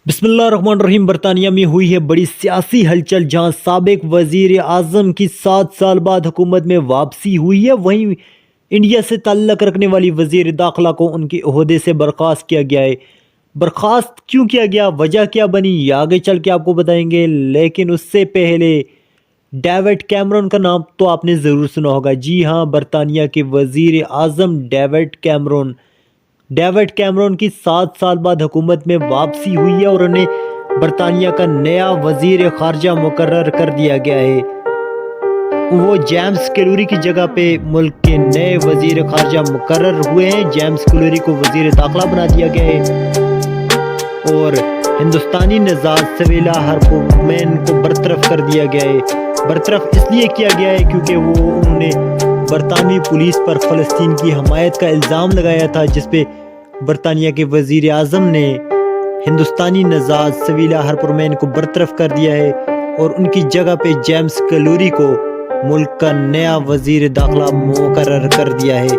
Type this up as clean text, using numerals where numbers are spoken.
بسم اللہ الرحمن الرحیم۔ برطانیہ میں ہوئی ہے بڑی سیاسی ہلچل، جہاں سابق وزیر اعظم کی 7 سال بعد حکومت میں واپسی ہوئی ہے۔ وہیں انڈیا سے تعلق رکھنے والی وزیر داخلہ کو ان کے عہدے سے برخاست کیا گیا ہے۔ برخاست کیوں کیا گیا، وجہ کیا بنی، یہ آگے چل کے آپ کو بتائیں گے، لیکن اس سے پہلے ڈیوڈ کیمرون کا نام تو آپ نے ضرور سنا ہوگا۔ جی ہاں، برطانیہ کے وزیر اعظم ڈیوڈ کیمرون کی 7 سال بعد حکومت میں واپسی ہوئی ہے اور انہیں برطانیہ کا نیا وزیر خارجہ مقرر کر دیا گیا ہے۔ وہ جیمز کیلوری کی جگہ پہ ملک کے نئے وزیر خارجہ مقرر ہوئے ہیں۔ جیمز کیلوری کو وزیر داخلہ بنا دیا گیا ہے اور ہندوستانی نژاد سویلا ہرپومین کو برطرف کر دیا گیا ہے۔ برطرف اس لیے کیا گیا ہے کیونکہ انہوں نے برطانوی پولیس پر فلسطین کی حمایت کا الزام لگایا تھا، جس پہ برطانیہ کے وزیر اعظم نے ہندوستانی نژاد سویلا ہرپومین کو برطرف کر دیا ہے اور ان کی جگہ پہ جیمز کیلوری کو ملک کا نیا وزیر داخلہ مقرر کر دیا ہے۔